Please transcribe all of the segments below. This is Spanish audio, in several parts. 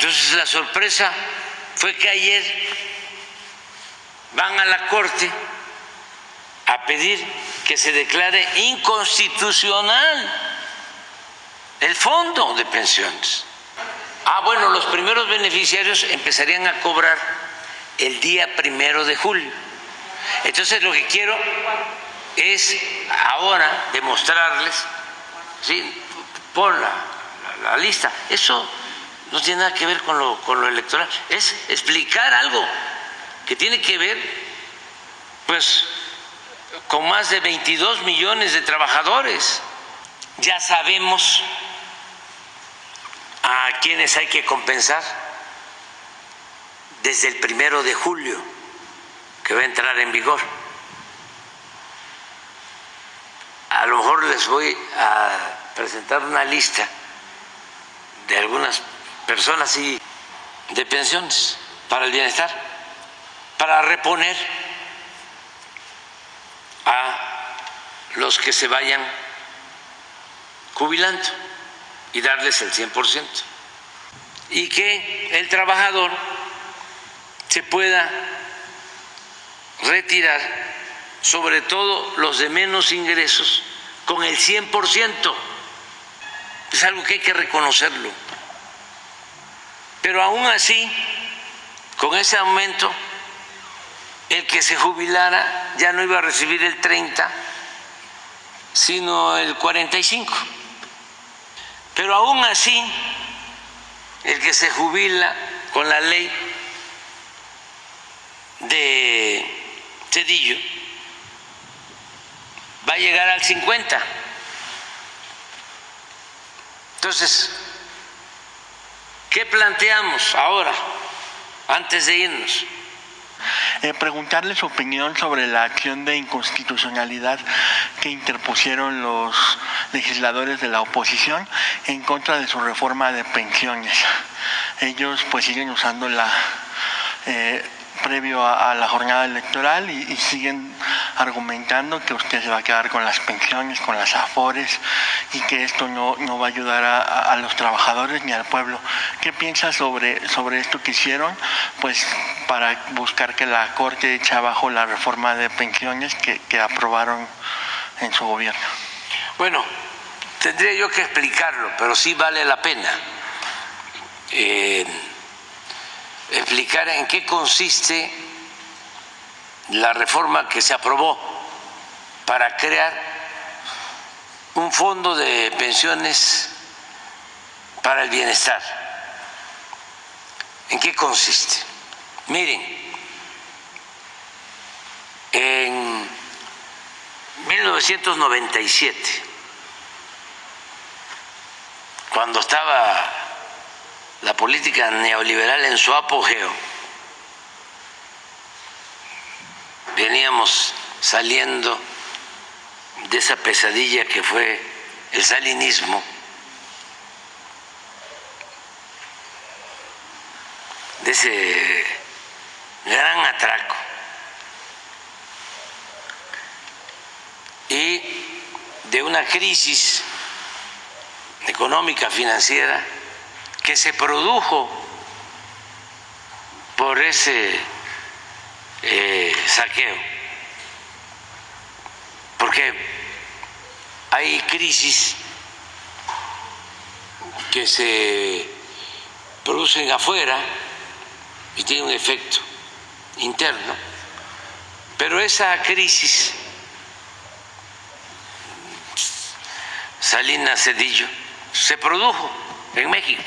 Entonces la sorpresa fue que ayer van a la Corte a pedir que se declare inconstitucional el fondo de pensiones. Bueno, los primeros beneficiarios empezarían a cobrar el día 1 de julio. Entonces lo que quiero es ahora demostrarles, ¿sí? Pon la lista. Eso no tiene nada que ver con lo electoral, es explicar algo que tiene que ver, pues, con más de 22 millones de trabajadores. Ya sabemos a quienes hay que compensar desde el 1 de julio, que va a entrar en vigor. A lo mejor les voy a presentar una lista de algunas personas y de pensiones para el bienestar, para reponer a los que se vayan jubilando y darles el 100%, y que el trabajador se pueda retirar, sobre todo los de menos ingresos, con el 100%. Es algo que hay que reconocerlo. Pero aún así, con ese aumento, el que se jubilara ya no iba a recibir el 30, sino el 45. Pero aún así, el que se jubila con la ley de Zedillo va a llegar al 50. Entonces, ¿qué planteamos ahora, antes de irnos? Preguntarle su opinión sobre la acción de inconstitucionalidad que interpusieron los legisladores de la oposición en contra de su reforma de pensiones. Ellos pues siguen usándola previo a la jornada electoral y siguen argumentando que usted se va a quedar con las pensiones, con las afores, y que esto no va a ayudar a los trabajadores ni al pueblo. ¿Qué piensa sobre esto que hicieron? Pues para buscar que la Corte eche abajo la reforma de pensiones que aprobaron en su gobierno. Bueno, tendría yo que explicarlo, pero sí vale la pena explicar en qué consiste la reforma que se aprobó para crear un fondo de pensiones para el bienestar. ¿En qué consiste? Miren, en 1997, cuando estaba la política neoliberal en su apogeo, veníamos saliendo de esa pesadilla que fue el salinismo, de ese gran atraco, y de una crisis económica, financiera, que se produjo por ese saqueo, porque hay crisis que se producen afuera y tienen un efecto interno, pero esa crisis, Salinas, Zedillo, se produjo en México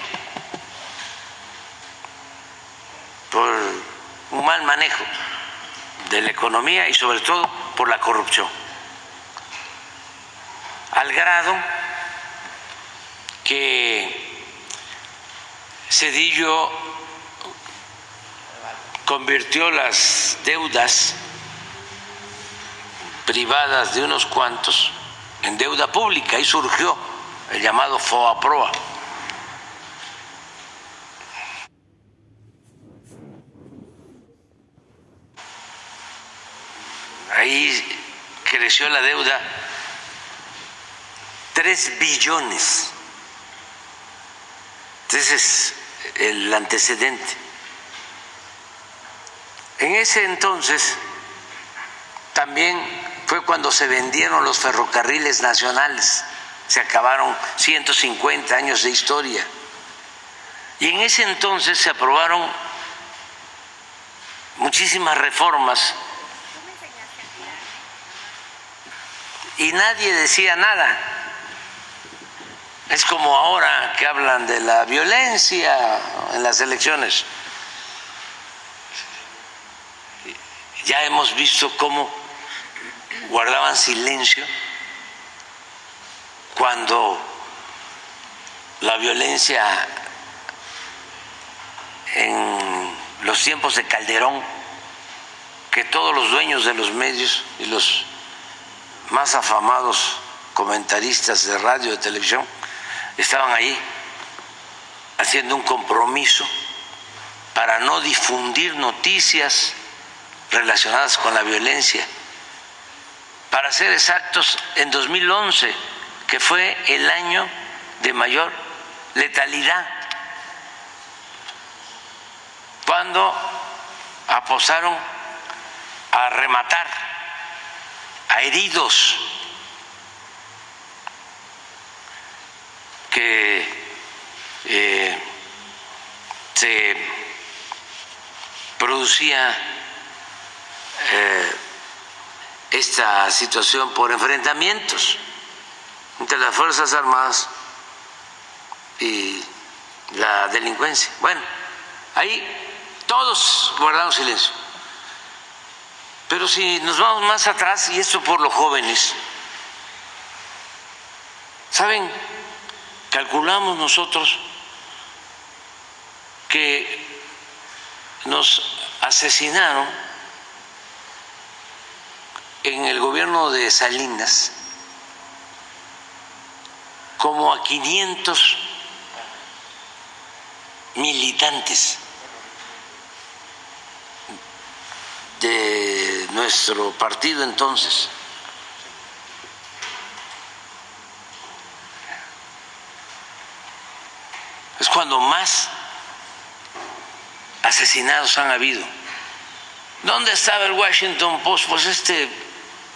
por un mal manejo de la economía y sobre todo por la corrupción, al grado que Zedillo convirtió las deudas privadas de unos cuantos en deuda pública y surgió el llamado FOAPROA. Ahí creció la deuda 3 billones. Entonces, el antecedente. En ese entonces también fue cuando se vendieron los ferrocarriles nacionales, se acabaron 150 años de historia. Y en ese entonces se aprobaron muchísimas reformas y nadie decía nada. Es como ahora que hablan de la violencia en las elecciones. Ya hemos visto cómo guardaban silencio cuando la violencia en los tiempos de Calderón, que todos los dueños de los medios y los más afamados comentaristas de radio, de televisión, estaban ahí haciendo un compromiso para no difundir noticias relacionadas con la violencia. Para ser exactos, en 2011, que fue el año de mayor letalidad, cuando apostaron a rematar a heridos que se producía esta situación por enfrentamientos entre las Fuerzas Armadas y la delincuencia. Bueno, ahí todos guardaron silencio. Pero si nos vamos más atrás, y esto por los jóvenes, ¿saben? Calculamos nosotros que nos asesinaron en el gobierno de Salinas como a 500 militantes de nuestro partido entonces. Es cuando más asesinados han habido. ¿Dónde estaba el Washington Post? Pues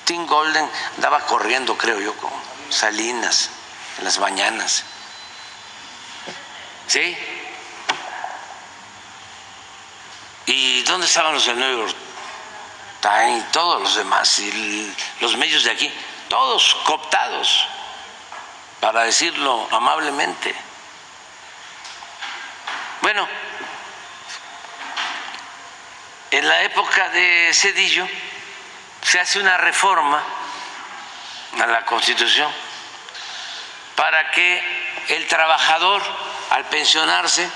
Tim Golden andaba corriendo, creo yo, con Salinas en las mañanas. ¿Sí? ¿Y dónde estaban los del New York Times y todos los demás? Y los medios de aquí, todos cooptados, para decirlo amablemente. Bueno, en la época de Zedillo se hace una reforma a la Constitución para que el trabajador, al pensionarse,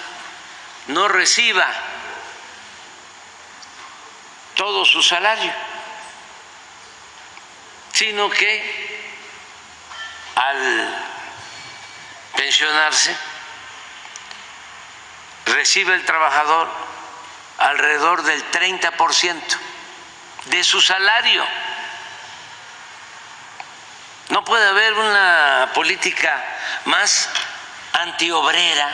no reciba todo su salario, sino que al pensionarse recibe el trabajador alrededor del 30% de su salario. No puede haber una política más antiobrera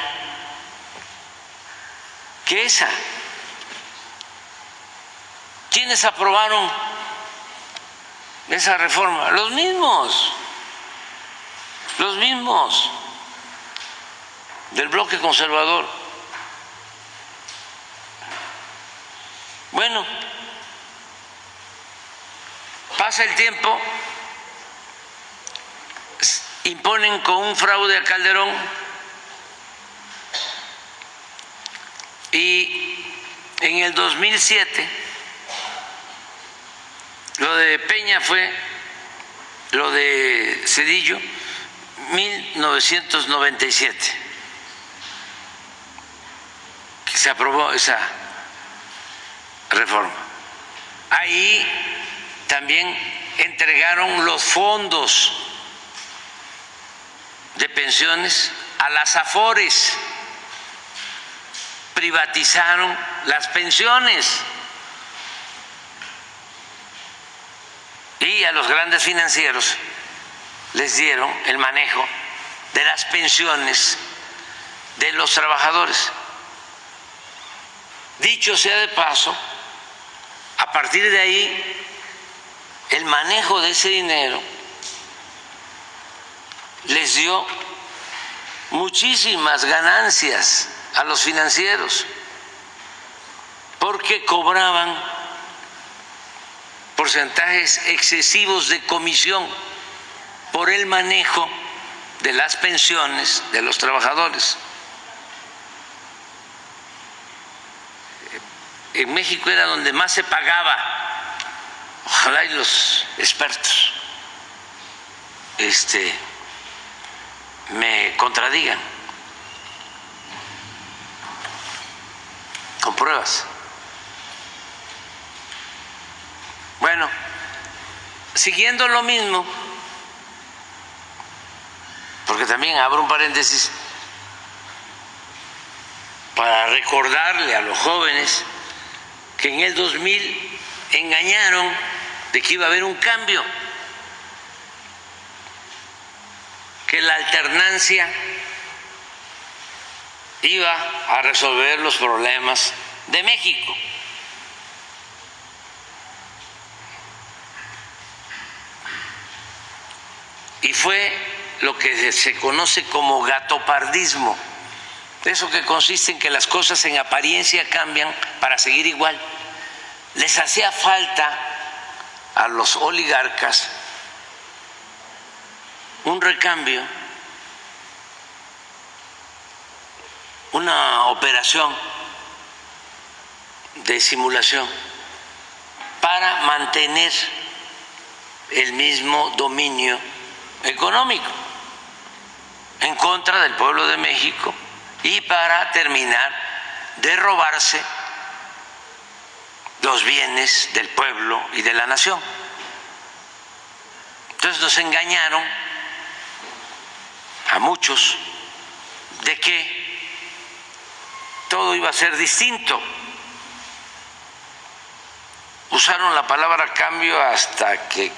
que esa. ¿Quiénes aprobaron esa reforma? Los mismos del bloque conservador. Bueno, pasa el tiempo, imponen con un fraude a Calderón y en el 2007 lo de Peña fue, lo de Zedillo, 1997, que se aprobó esa reforma. Ahí también entregaron los fondos de pensiones a las Afores, privatizaron las pensiones y a los grandes financieros les dieron el manejo de las pensiones de los trabajadores. Dicho sea de paso, a partir de ahí, el manejo de ese dinero les dio muchísimas ganancias a los financieros, porque cobraban porcentajes excesivos de comisión por el manejo de las pensiones de los trabajadores. En México era donde más se pagaba. Ojalá y los expertos me contradigan con pruebas. Bueno, siguiendo lo mismo, porque también abro un paréntesis para recordarle a los jóvenes que en el 2000 engañaron de que iba a haber un cambio, que la alternancia iba a resolver los problemas de México. Y fue lo que se conoce como gatopardismo, eso que consiste en que las cosas en apariencia cambian para seguir igual. Les hacía falta a los oligarcas un recambio, una operación de simulación para mantener el mismo dominio económico en contra del pueblo de México y para terminar de robarse los bienes del pueblo y de la nación. Entonces nos engañaron a muchos de que todo iba a ser distinto. Usaron la palabra cambio hasta que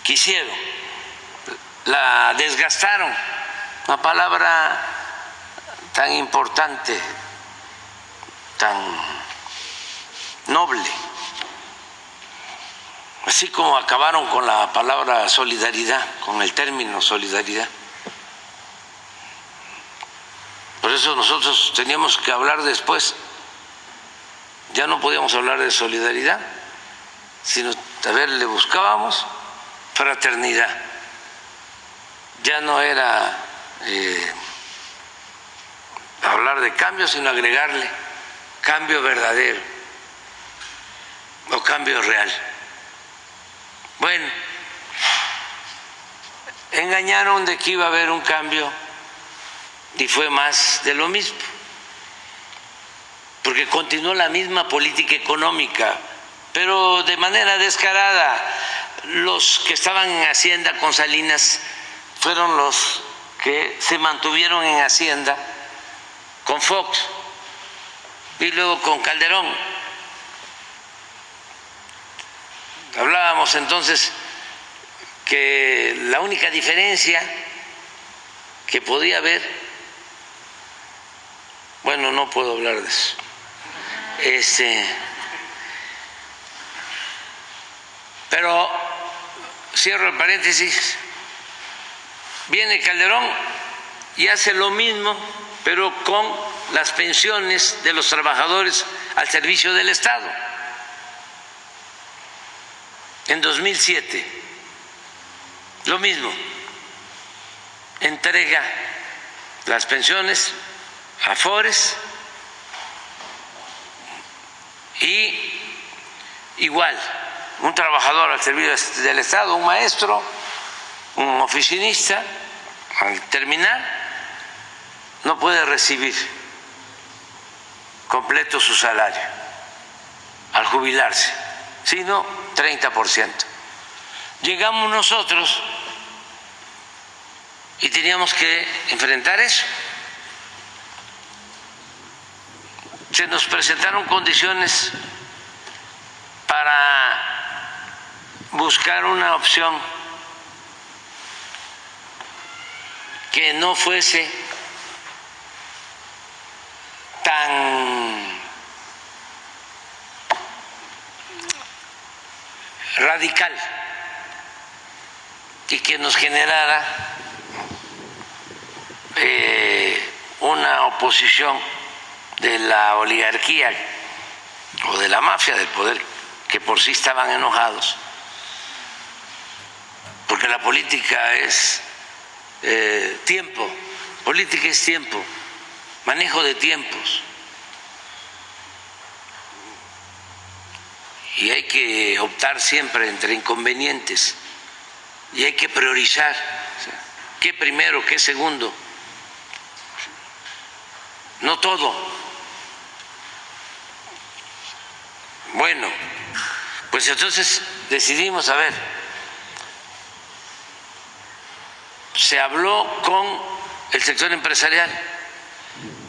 quisieron, la desgastaron, una palabra tan importante, tan noble, así como acabaron con la palabra solidaridad, con el término solidaridad. Por eso nosotros teníamos que hablar después, ya no podíamos hablar de solidaridad, sino, a ver, le buscábamos fraternidad. Ya no era hablar de cambio, sino agregarle cambio verdadero o cambio real. Bueno, engañaron de que iba a haber un cambio y fue más de lo mismo, porque continuó la misma política económica, pero de manera descarada. Los que estaban en Hacienda con Salinas fueron los que se mantuvieron en Hacienda con Fox y luego con Calderón. Hablábamos entonces que la única diferencia que podía haber, bueno, no puedo hablar de eso, pero cierro el paréntesis, viene Calderón y hace lo mismo, pero con las pensiones de los trabajadores al servicio del Estado. En 2007, lo mismo, entrega las pensiones a Afores y igual, un trabajador al servicio del Estado, un maestro, un oficinista, al terminar no puede recibir completo su salario al jubilarse, sino 30%. Llegamos nosotros y teníamos que enfrentar eso. Se nos presentaron condiciones para buscar una opción que no fuese radical y que nos generara una oposición de la oligarquía o de la mafia del poder, que por sí estaban enojados, porque la política es tiempo, política es tiempo, manejo de tiempos, y hay que optar siempre entre inconvenientes y hay que priorizar, o sea, qué primero, qué segundo, no todo. Bueno, pues entonces decidimos, a ver, se habló con el sector empresarial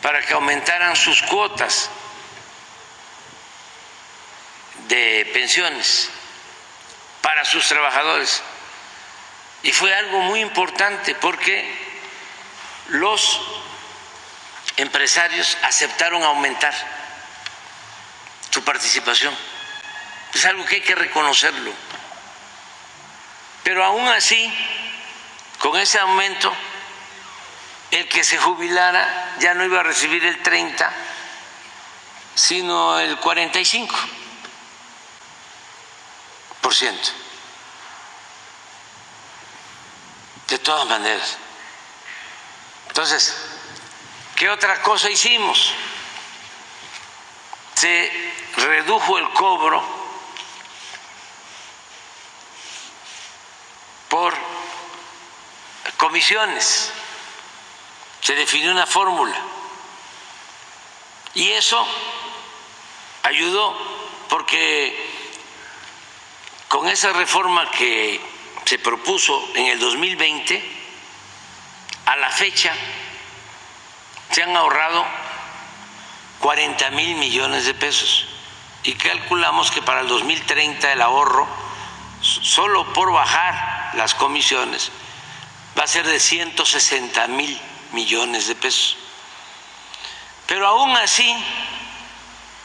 para que aumentaran sus cuotas de pensiones para sus trabajadores. Y fue algo muy importante porque los empresarios aceptaron aumentar su participación. Es algo que hay que reconocerlo. Pero aún así, con ese aumento, el que se jubilara ya no iba a recibir el 30, sino el 45%. De todas maneras. Entonces, ¿qué otra cosa hicimos? Se redujo el cobro por comisiones, se definió una fórmula y eso ayudó porque con esa reforma que se propuso en el 2020, a la fecha se han ahorrado 40,000 millones de pesos y calculamos que para el 2030 el ahorro, solo por bajar las comisiones, va a ser de 160,000 millones de pesos. Pero aún así,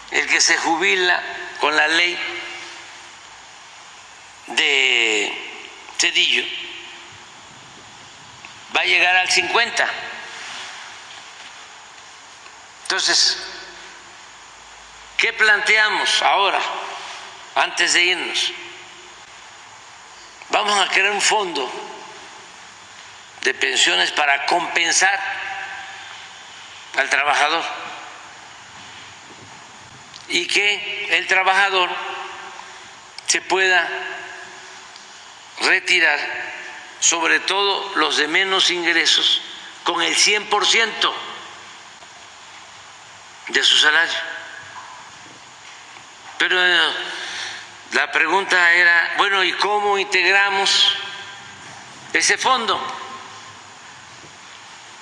el que se jubila con la ley de Zedillo va a llegar al 50%. Entonces, ¿qué planteamos ahora, antes de irnos? Vamos a crear un fondo de pensiones para compensar al trabajador y que el trabajador se pueda retirar, sobre todo los de menos ingresos, con el 100% de su salario. Pero la pregunta era, bueno, ¿y cómo integramos ese fondo?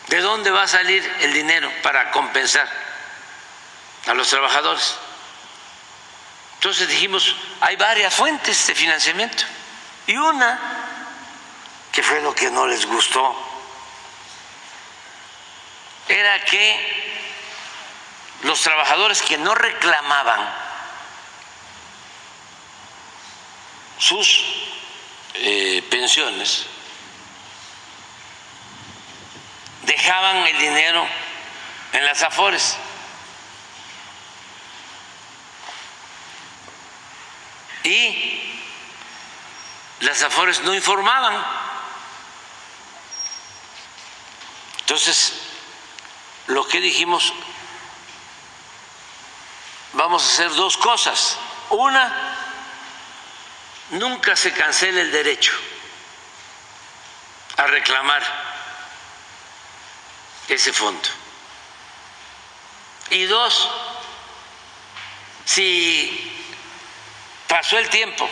¿De dónde va a salir el dinero para compensar a los trabajadores? Entonces dijimos, hay varias fuentes de financiamiento y una, que fue lo que no les gustó, era que los trabajadores que no reclamaban sus pensiones dejaban el dinero en las Afores. Y las Afores no informaban. Entonces, lo que dijimos, vamos a hacer dos cosas. Una, nunca se cancela el derecho a reclamar ese fondo. Y dos, si pasó el tiempo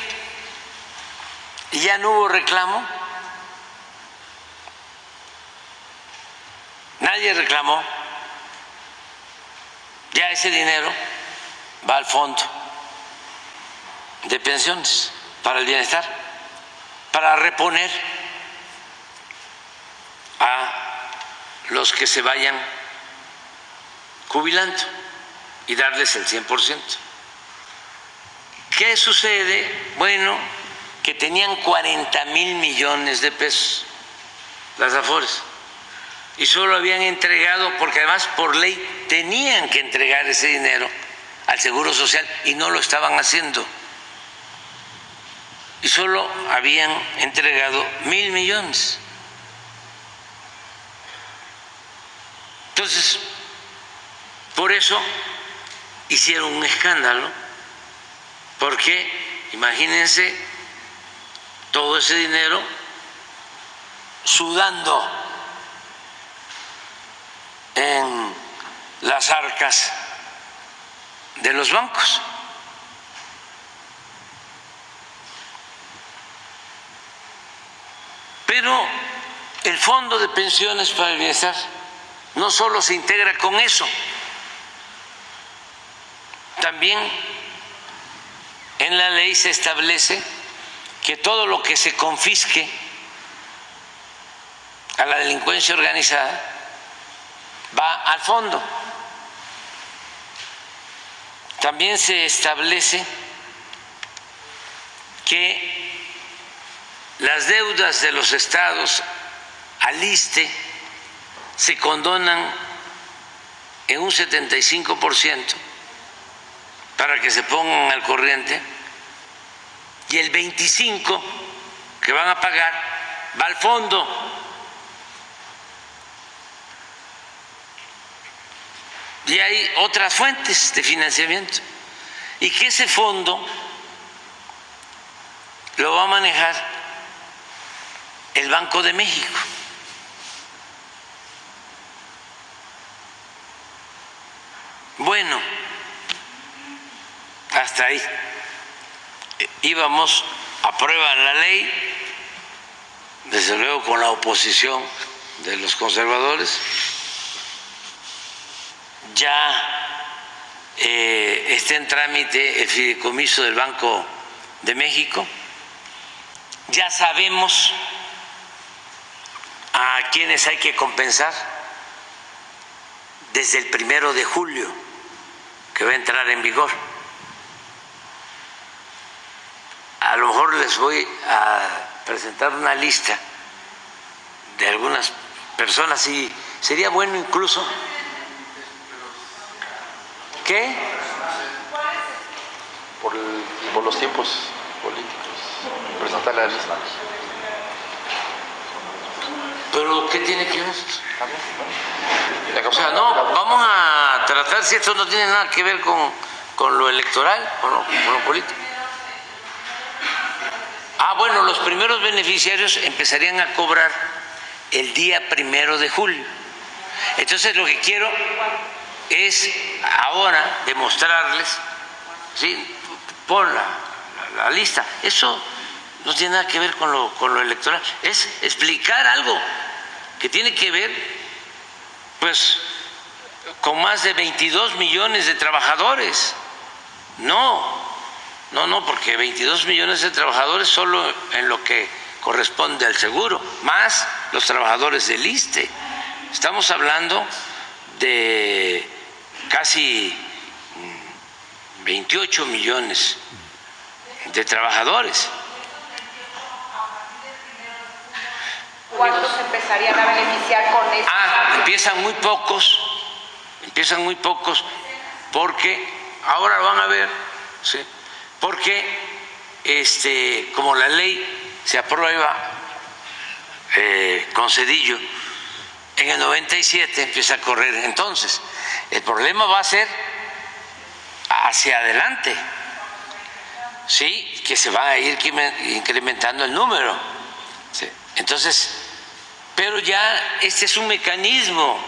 y ya no hubo reclamo, nadie reclamó, ya ese dinero va al fondo de pensiones para el bienestar, para reponer a los que se vayan jubilando y darles el 100%. ¿Qué sucede? Bueno, que tenían 40,000 millones de pesos las Afores y solo habían entregado, porque además por ley tenían que entregar ese dinero al Seguro Social y no lo estaban haciendo. Y solo habían entregado 1,000 millones. Entonces, por eso hicieron un escándalo, porque imagínense todo ese dinero sudando en las arcas de los bancos. Pero el Fondo de Pensiones para el Bienestar no solo se integra con eso, también en la ley se establece que todo lo que se confisque a la delincuencia organizada va al fondo. También se establece que las deudas de los estados al ISSSTE se condonan en un 75% para que se pongan al corriente, y el 25% que van a pagar va al fondo. Y hay otras fuentes de financiamiento, y que ese fondo lo va a manejar el Banco de México. Bueno, hasta ahí íbamos, aprueban la ley, desde luego con la oposición de los conservadores. Ya está en trámite el fideicomiso del Banco de México. Ya sabemos a quienes hay que compensar desde el 1 de julio, que va a entrar en vigor. A lo mejor les voy a presentar una lista de algunas personas y sería bueno incluso. ¿Qué? Por los tiempos políticos, presentar la lista. ¿Pero qué tiene que ver? O sea, no, vamos a tratar si esto no tiene nada que ver con lo electoral, con lo político. Bueno, los primeros beneficiarios empezarían a cobrar el día 1 de julio. Entonces lo que quiero es ahora demostrarles, ¿sí? Por la lista, eso no tiene nada que ver con lo electoral, es explicar algo que tiene que ver pues con más de 22 millones de trabajadores. No, porque 22 millones de trabajadores solo en lo que corresponde al seguro, más los trabajadores del ISSSTE. Estamos hablando de casi 28 millones de trabajadores. ¿Cuántos empezarían a beneficiar con esto? Empiezan muy pocos, porque ahora lo van a ver, ¿sí? Porque como la ley se aprueba con Zedillo, en el 97 empieza a correr. Entonces, el problema va a ser hacia adelante, ¿sí? Que se va a ir incrementando el número, ¿sí? Entonces, pero ya este es un mecanismo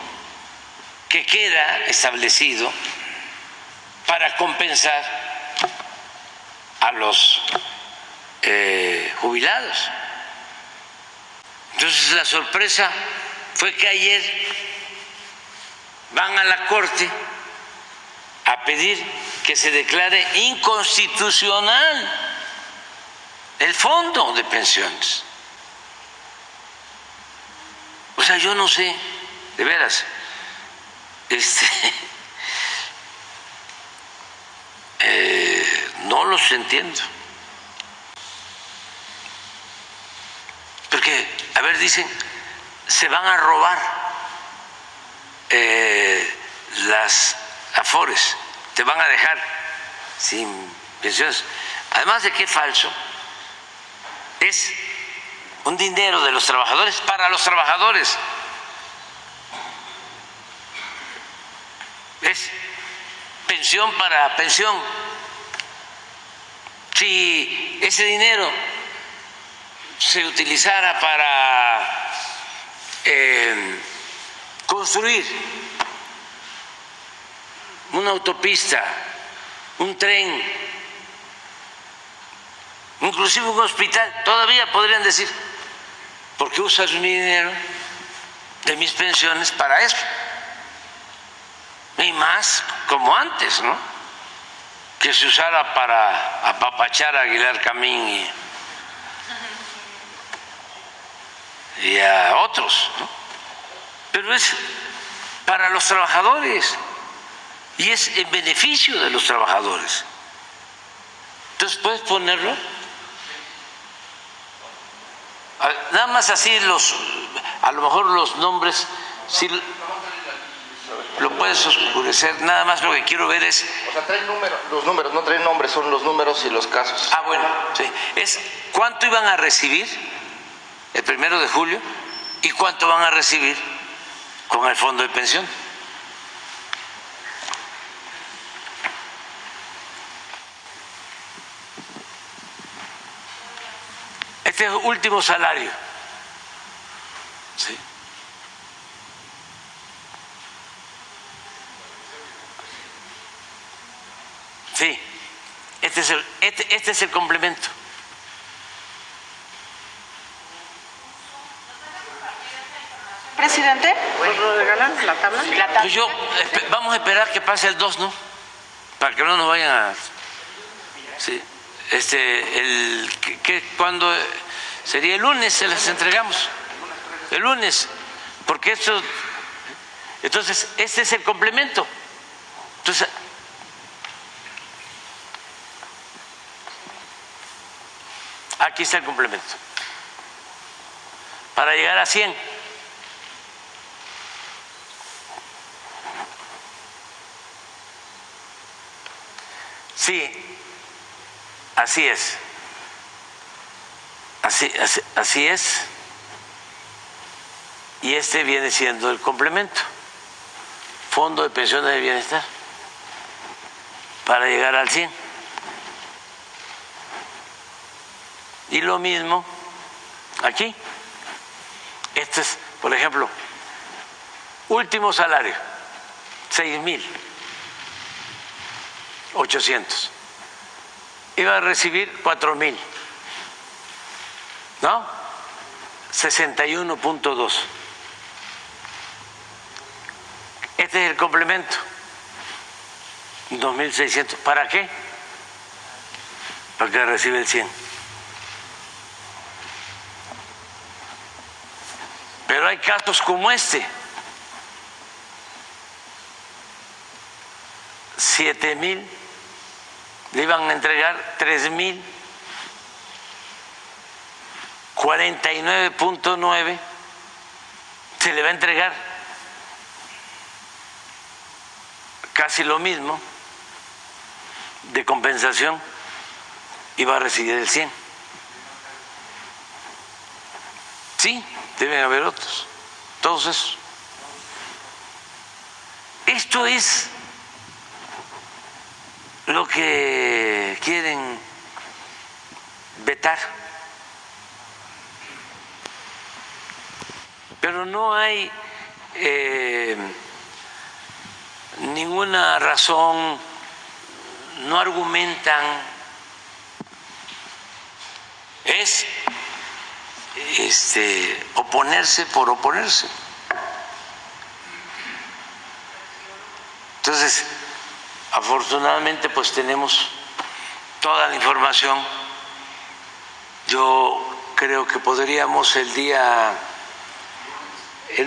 que queda establecido para compensar a los jubilados. Entonces la sorpresa fue que ayer van a la Corte a pedir que se declare inconstitucional el Fondo de Pensiones. O sea, yo no sé, de veras, no los entiendo. dicen, se van a robar las afores, te van a dejar sin pensiones. Además de que es falso, es un dinero de los trabajadores para los trabajadores. Es pensión para pensión. Si ese dinero se utilizara para construir una autopista, un tren, inclusive un hospital, todavía podrían decir, ¿por qué usas mi dinero de mis pensiones para eso? Y más como antes, ¿no? Que se usara para apapachar a Aguilar Camín y a otros, ¿no? Pero es para los trabajadores y es en beneficio de los trabajadores. Entonces, ¿puedes ponerlo? Nada más así a lo mejor los nombres, si lo puedes oscurecer, nada más lo que quiero ver es... O sea, traen los números, no traen nombres, son los números y los casos. Ah, bueno, sí. Es cuánto iban a recibir el 1 de julio y cuánto van a recibir con el fondo de pensión. Este es el último salario. Sí. Sí, este es el complemento. Presidente, ¿nos lo regalan la tabla? Pues vamos a esperar que pase el 2, ¿no? Para que no nos vayan a... Sí. ¿Cuándo sería? El lunes se las entregamos. El lunes, porque esto... Entonces, este es el complemento. Entonces, aquí está el complemento. Para llegar a 100. Sí, así es. Así es. Y este viene siendo el complemento. Fondo de pensiones de bienestar. Para llegar al 100. Y lo mismo aquí. Este es, por ejemplo, último salario, 6,800. Iba a recibir 4,000, ¿no? 61.2. Este es el complemento, 2,600. ¿Para qué? Para que reciba el 100. Pero hay casos como este, 7,000, le iban a entregar 3,000, 49.9, se le va a entregar casi lo mismo de compensación y va a recibir el 100. Sí, deben haber otros, todos esos. Esto es lo que quieren vetar, pero no hay ninguna razón, no argumentan, es oponerse por oponerse. Entonces, afortunadamente, pues tenemos toda la información. Yo creo que podríamos el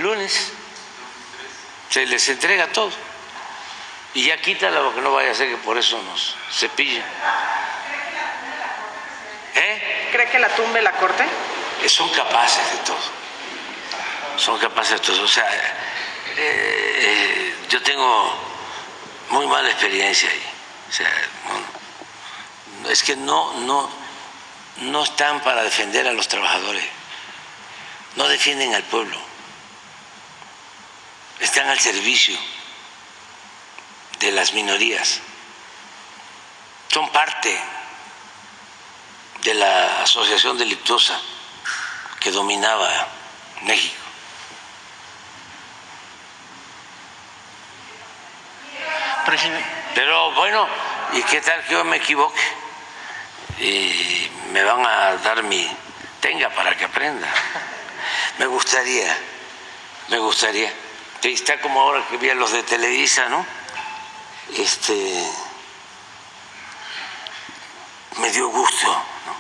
lunes, se les entrega todo y ya quítala, porque no vaya a ser que por eso nos cepillen. ¿Cree que la tumbe la Corte? Son capaces de todo. son capaces de todo. O sea, yo tengo muy mala experiencia ahí. O sea, es que no están para defender a los trabajadores, no defienden al pueblo, están al servicio de las minorías, son parte de la asociación delictuosa que dominaba México. Pero bueno, ¿y qué tal que yo me equivoque? Y me van a dar mi tenga para que aprenda. Me gustaría. Está como ahora que vi a los de Televisa, ¿no? Me dio gusto, ¿no?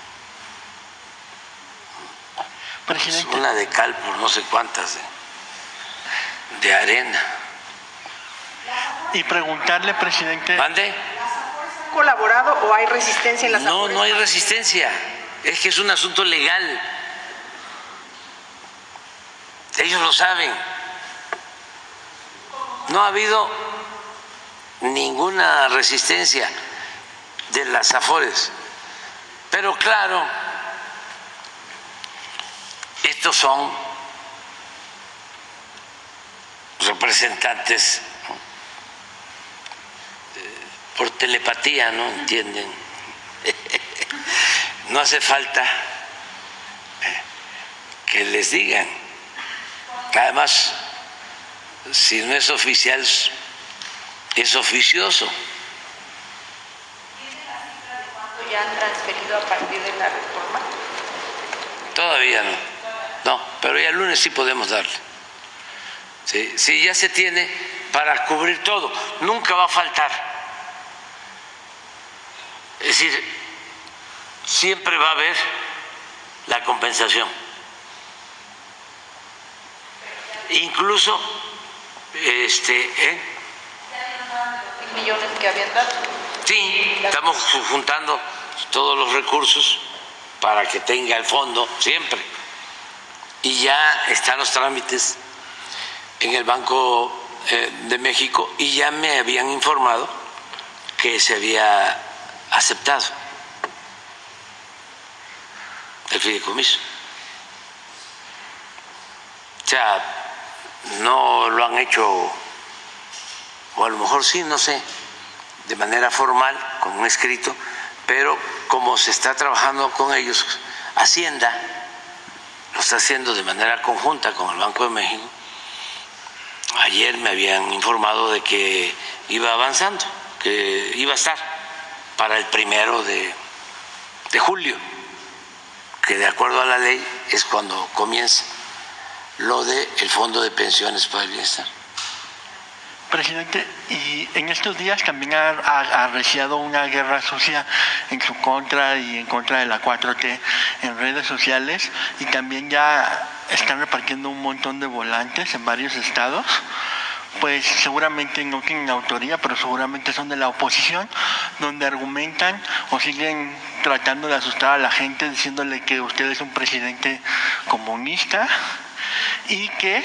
Presidente. Una de cal por no sé cuántas de arena. Y preguntarle, presidente. ¿Mande? ¿Han colaborado o hay resistencia en las Afores? No hay resistencia. Es que es un asunto legal. Ellos lo saben. No ha habido ninguna resistencia de las Afores. Pero claro, estos son representantes por telepatía, ¿no? ¿Entienden? No hace falta que les digan. Además, si no es oficial, es oficioso. ¿Ya han transferido a partir de la reforma? Todavía no, pero ya el lunes sí podemos darle. Sí, ya se tiene para cubrir todo, nunca va a faltar. Es decir, siempre va a haber la compensación. Incluso, millones que habían dado. Sí, estamos juntando todos los recursos para que tenga el fondo siempre. Y ya están los trámites en el Banco de México y ya me habían informado que se había aceptado el fideicomiso. O sea, no lo han hecho, o a lo mejor sí, no sé, de manera formal, con un escrito, pero como se está trabajando con ellos, Hacienda lo está haciendo de manera conjunta con el Banco de México. Ayer me habían informado de que iba avanzando, que iba a estar para el 1 de julio, que de acuerdo a la ley es cuando comienza lo del Fondo de Pensiones para el Bienestar. Presidente, y en estos días también ha arreciado una guerra sucia en su contra y en contra de la 4T en redes sociales, y también ya están repartiendo un montón de volantes en varios estados. Pues seguramente no tienen autoría, pero seguramente son de la oposición, donde argumentan o siguen tratando de asustar a la gente diciéndole que usted es un presidente comunista y que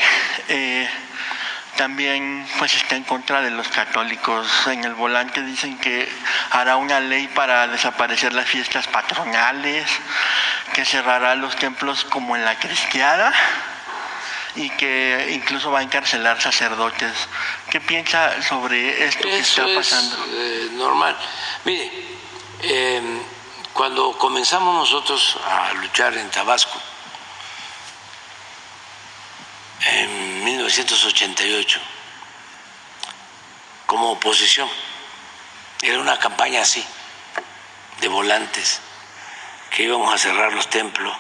también pues está en contra de los católicos. En el volante dicen que hará una ley para desaparecer las fiestas patronales, que cerrará los templos como en la cristiada y que incluso va a encarcelar sacerdotes. ¿Qué piensa sobre esto que está pasando? Es normal. Mire, cuando comenzamos nosotros a luchar en Tabasco, en 1988, como oposición, era una campaña así, de volantes, que íbamos a cerrar los templos,